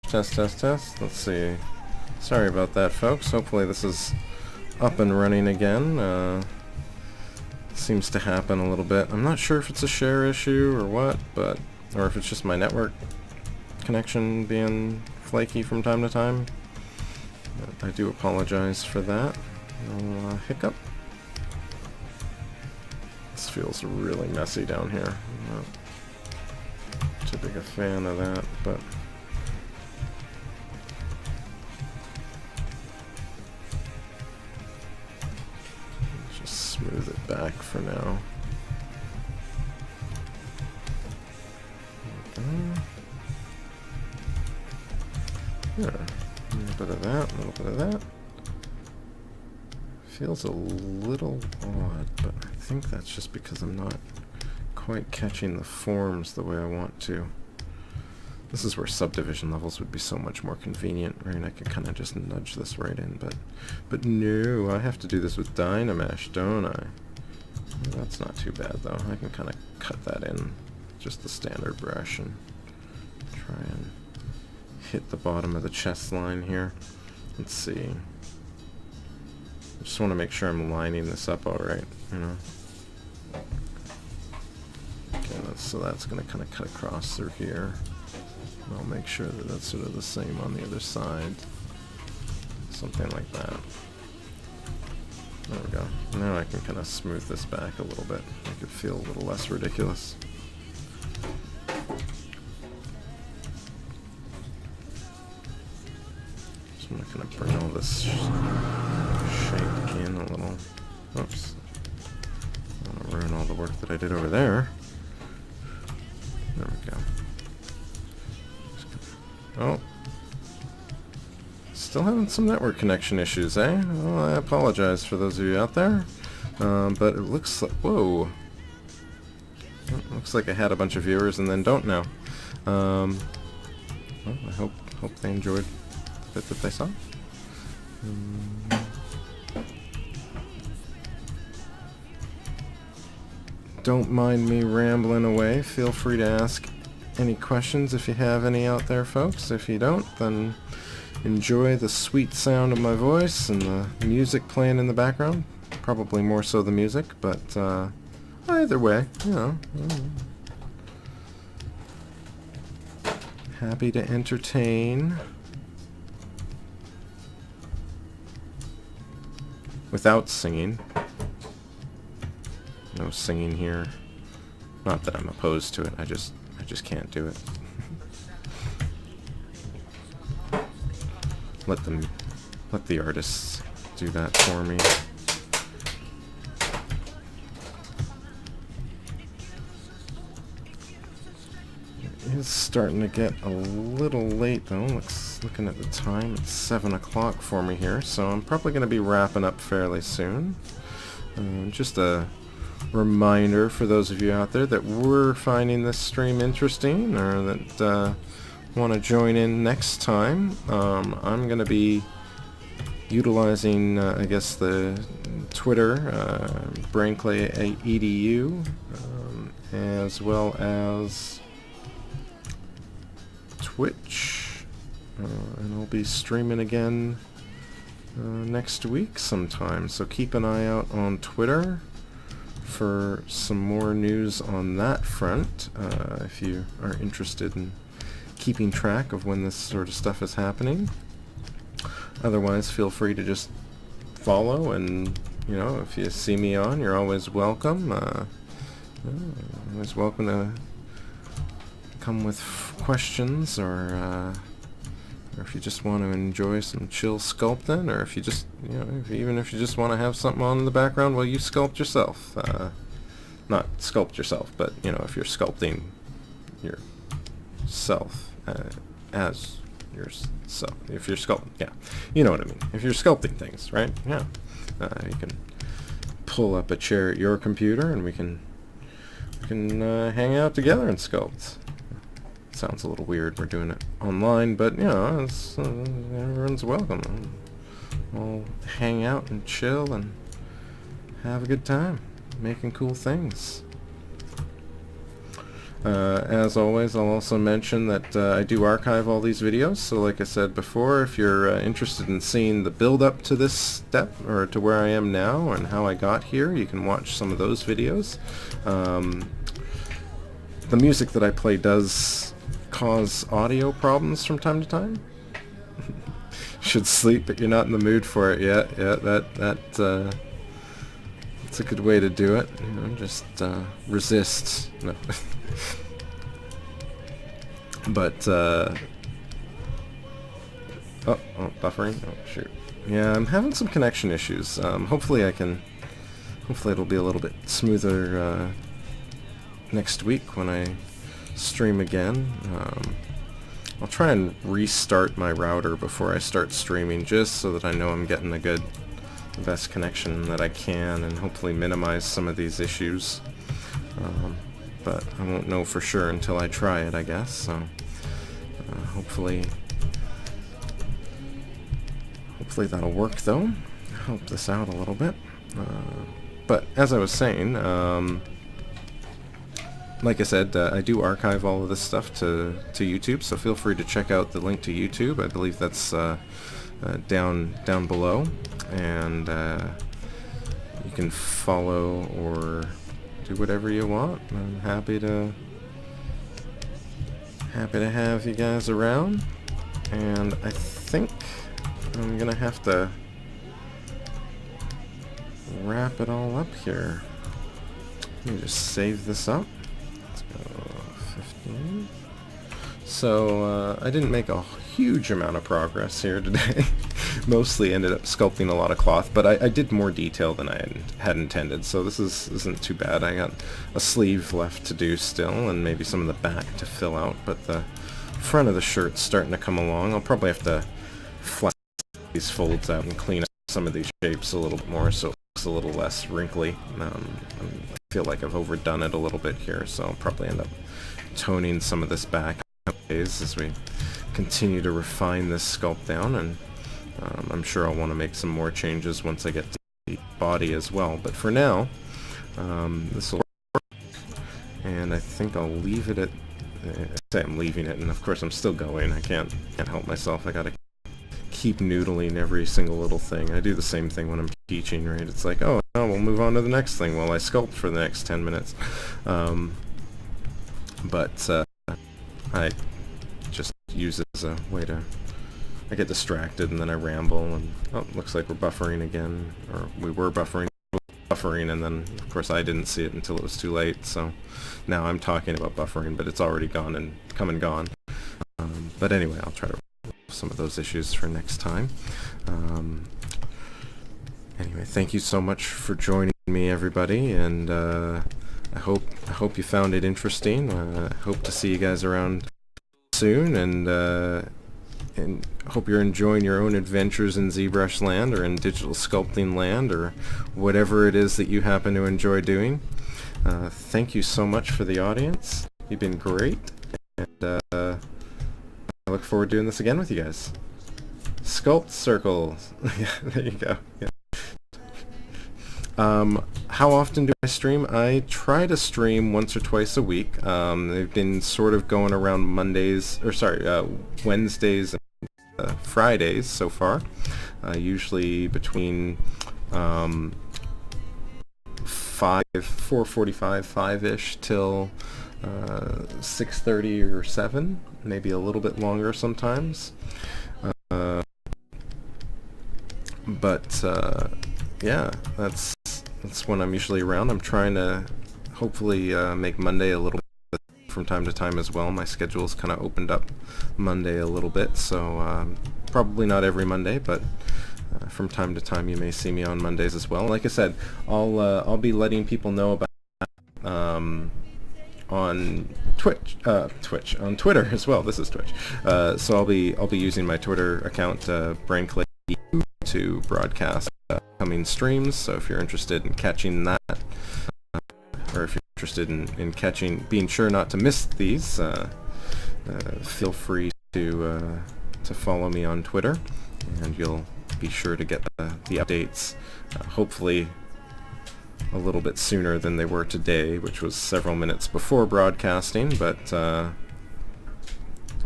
Test, test, test. Let's see. Sorry about that, folks. Hopefully this is up and running again. Seems to happen a little bit. I'm not sure if it's a share issue or what, or if it's just my network connection being flaky from time to time. But I do apologize for that. No hiccup. This feels really messy down here. I'm not too big a fan of that, but smooth it back for now. Yeah, a little bit of that, a little bit of that. Feels a little odd, but I think that's just because I'm not quite catching the forms the way I want to. This is where subdivision levels would be so much more convenient, right? I could kind of just nudge this right in, but no, I have to do this with Dynamesh, don't I? Well, that's not too bad, though. I can kind of cut that in, just the standard brush, and try and hit the bottom of the chest line here. Let's see. I just want to make sure I'm lining this up all right, you know? Okay, so that's going to kind of cut across through here. I'll make sure that that's sort of the same on the other side. Something like that. There we go. Now I can kind of smooth this back a little bit. Make it feel a little less ridiculous. So I'm going to kind of bring all this shape in a little. Oops. I don't want to ruin all the work that I did over there. There we go. Oh. Still having some network connection issues, eh? Well, I apologize for those of you out there. But it looks like... Whoa. It looks like I had a bunch of viewers and then don't now. Well, I hope they enjoyed the bit that they saw. Don't mind me rambling away. Feel free to ask any questions if you have any out there, folks. If you don't, then enjoy the sweet sound of my voice and the music playing in the background. Probably more so the music, but either way, you know. Happy to entertain. Without singing. No singing here. Not that I'm opposed to it, I just can't do it. Let the artists do that for me. It is starting to get a little late though. Looking at the time, it's 7 o'clock for me here, so I'm probably going to be wrapping up fairly soon. Just a reminder for those of you out there that were finding this stream interesting or that want to join in next time. I'm going to be utilizing, I guess, the Twitter, BrainclayEDU, as well as Twitch, and I'll be streaming again next week sometime, so keep an eye out on Twitter for some more news on that front, if you are interested in keeping track of when this sort of stuff is happening. Otherwise, feel free to just follow, and you know, if you see me on, you're always welcome. Always welcome to come with questions, or if you just want to enjoy some chill sculpting, or if you just, you know, even if you just want to have something on in the background while you sculpt yourself. Not sculpt yourself, but you know, if you're sculpting yourself as yourself, if you're sculpting, yeah, you know what I mean. If you're sculpting things, right? Yeah, you can pull up a chair at your computer, and we can hang out together and sculpt. Sounds a little weird, we're doing it online, but you know, everyone's welcome. We'll hang out and chill and have a good time making cool things. As always, I'll also mention that I do archive all these videos, so like I said before, if you're interested in seeing the build-up to this step, or to where I am now and how I got here, you can watch some of those videos. The music that I play does cause audio problems from time to time. Should sleep, but you're not in the mood for it yet. Yeah, that's a good way to do it. You know, just resist. No. But buffering. Oh shoot. Yeah, I'm having some connection issues. Hopefully it'll be a little bit smoother next week when I stream again. I'll try and restart my router before I start streaming, just so that I know I'm getting the best connection that I can, and hopefully minimize some of these issues. But I won't know for sure until I try it, I guess. So hopefully that'll work, though. Help this out a little bit. But as I was saying, like I said, I do archive all of this stuff to YouTube, so feel free to check out the link to YouTube. I believe that's down below, and you can follow or do whatever you want. I'm happy to have you guys around, and I think I'm gonna have to wrap it all up here. Let me just save this up. Let's go 15. So I didn't make a huge amount of progress here today. Mostly ended up sculpting a lot of cloth, but I did more detail than I had intended, so this isn't too bad. I got a sleeve left to do still, and maybe some of the back to fill out, but the front of the shirt's starting to come along. I'll probably have to flatten these folds out and clean up some of these shapes a little bit more so it looks a little less wrinkly. I feel like I've overdone it a little bit here, so I'll probably end up toning some of this back as we continue to refine this sculpt down, and I'm sure I'll want to make some more changes once I get to the body as well. But for now, this will work, and I think I'll leave it at. Say I'm leaving it, and of course I'm still going. I can't help myself. I gotta keep noodling every single little thing. I do the same thing when I'm teaching, right? It's like, oh, no, we'll move on to the next thing while I sculpt for the next 10 minutes. But I just use it as a way to. I get distracted and then I ramble, and oh, looks like we're buffering again, or we were buffering, and then of course I didn't see it until it was too late. So now I'm talking about buffering, but it's already gone and come and gone. But anyway, I'll try to resolve some of those issues for next time. Anyway, thank you so much for joining me, everybody, and I hope you found it interesting. Hope to see you guys around soon, and hope you're enjoying your own adventures in Zbrush land, or in digital sculpting land, or whatever it is that you happen to enjoy doing. Thank you so much for the audience. You've been great, and I look forward to doing this again with you guys. Sculpt circles. Yeah, there you go. Yeah. How often do I stream? I try to stream once or twice a week. They've been sort of going around Wednesdays and Fridays so far. Usually between 4:45, 5-ish till 6:30 or 7, maybe a little bit longer sometimes. But yeah, that's when I'm usually around. I'm trying to hopefully make Monday a little bit from time to time as well. My schedule's kind of opened up Monday a little bit, so probably not every Monday, but from time to time you may see me on Mondays as well. Like I said, I'll be letting people know about on on Twitter as well. This is Twitch, so I'll be using my Twitter account, BrainClay, to broadcast coming streams. So if you're interested in catching that, or if you're interested in being sure not to miss these, feel free to follow me on Twitter, and you'll be sure to get the updates. Hopefully a little bit sooner than they were today, which was several minutes before broadcasting, but you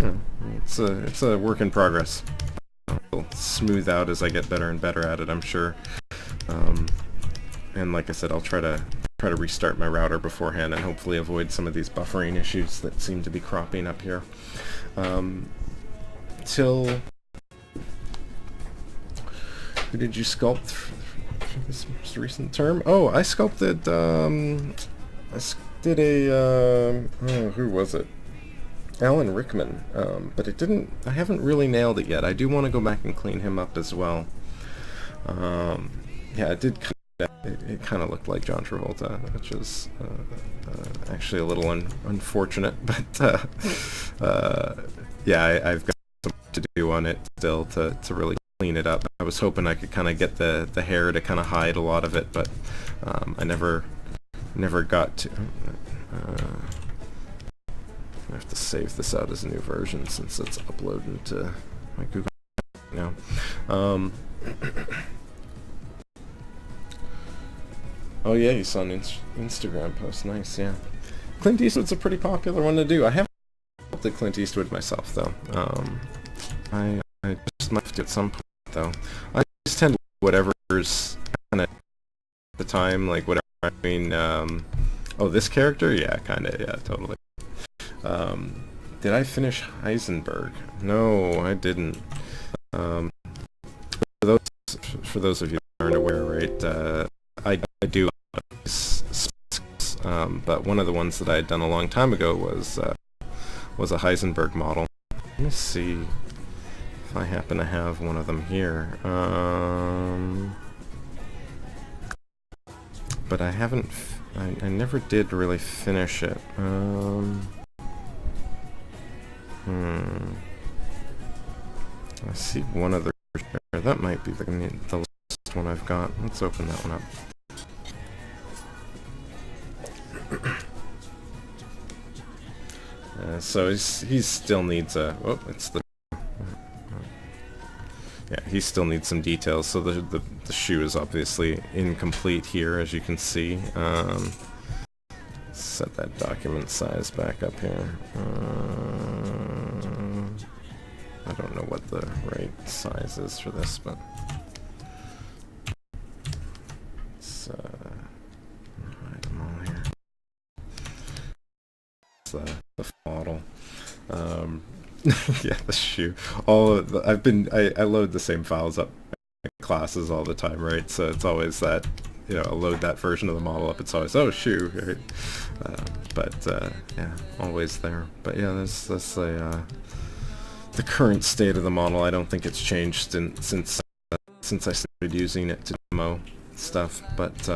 know, it's a work in progress. It'll smooth out as I get better and better at it, I'm sure. And like I said, I'll try to restart my router beforehand and hopefully avoid some of these buffering issues that seem to be cropping up here. Who did you sculpt for this most recent term? Oh, I sculpted, did a, who was it? Alan Rickman, but I haven't really nailed it yet. I do want to go back and clean him up as well. Yeah, it did. It kind of looked like John Travolta, which is actually a little unfortunate, but yeah, I've got some work to do on it still to really clean it up. I was hoping I could kind of get the hair to kind of hide a lot of it, but I never got to. I have to save this out as a new version since it's uploaded to my Google now. Oh yeah, you saw an Instagram post. Nice, yeah. Clint Eastwood's a pretty popular one to do. I haven't looked at Clint Eastwood myself, though. I just might have to at some point, though. I just tend to do whatever's kind of at the time, like whatever. I mean, oh, this character? Yeah, kind of, yeah, totally. Did I finish Heisenberg? No, I didn't. For those of you that aren't aware, right, I do but one of the ones that I had done a long time ago was a Heisenberg model. Let me see if I happen to have one of them here. But I haven't. I never did really finish it. I see one other. That might be the last one I've got. Let's open that one up. So he still needs a. Oh, it's the. Yeah, he still needs some details. So the shoe is obviously incomplete here, as you can see. Set that document size back up here. I don't know what the right size is for this, but let's hide them all here. It's the model. Yeah, the shoe. I load the same files up in classes all the time, right? So it's always that, you know, I'll load that version of the model up. It's always, oh, shoe, right? Yeah, always there. But yeah, that's the current state of the model. I don't think it's changed since I started using it to demo stuff, but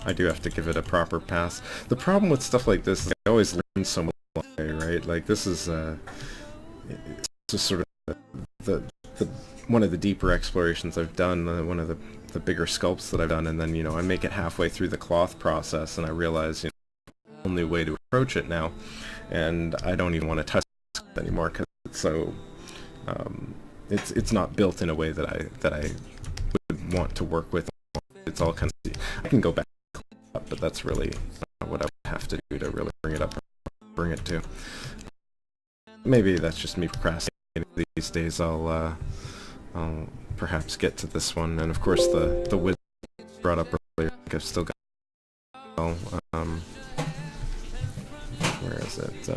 I do have to give it a proper pass. The problem with stuff like this is I always learn so much, right? Like this is it's just sort of the one of the deeper explorations I've done, one of the bigger sculpts that I've done, and then, you know, I make it halfway through the cloth process and I realize, you know, a whole new way to approach it now, and I don't even want to touch it anymore because it's so it's not built in a way that I would want to work with. It's all kind of, I can go back, but that's really what I would have to do to really bring it to. Maybe that's just me procrastinating. These days I'll perhaps get to this one, and of course the wizard brought up earlier. I've still got. Where is it?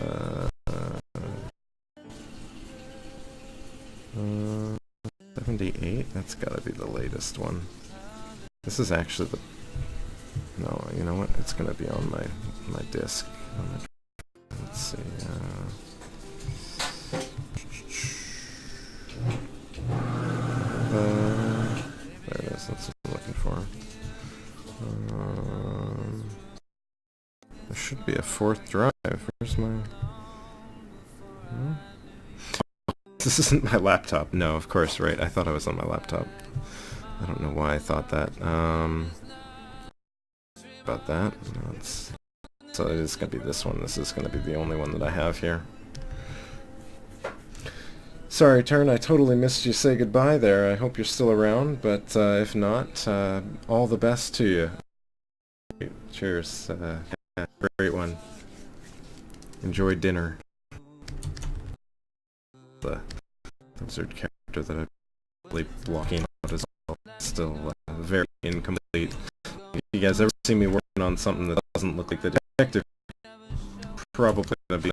78. That's got to be the latest one. This is actually the. No, you know what? It's gonna be on my disk. Let's see. There it is. That's what I'm looking for. There should be a fourth drive. Where's my... This isn't my laptop. No, of course, right. I thought I was on my laptop. I don't know why I thought that. About that. So it is going to be this one. This is going to be the only one that I have here. Sorry, Turn, I totally missed you say goodbye there. I hope you're still around, but if not, all the best to you. Cheers. Yeah, great one. Enjoy dinner. The wizard character that I'm really blocking out as well. Still very incomplete. If you guys ever see me working on something that doesn't look like the detective, probably gonna be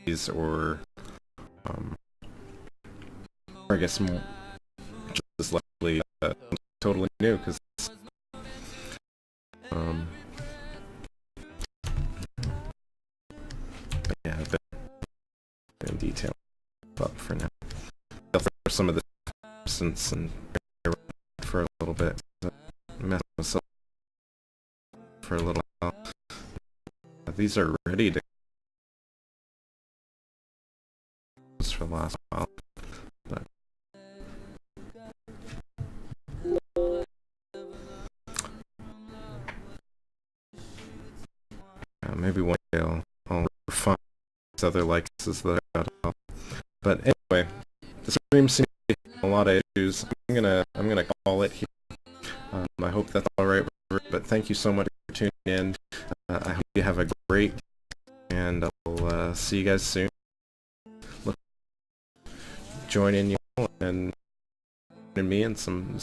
these or I guess more, just likely totally new because yeah, a bit in detail up for now. I'll throw some of the substance and for a little bit. Mess myself for a little while. These are ready to use for the last while. But maybe one day I'll refine these other likeness that I got. But anyway, the stream seems to be a lot of issues. I'm gonna call it here. I hope that's all right with you, but thank you so much for tuning in. I hope you have a great, and I'll see you guys soon. Look, join in you all and me and some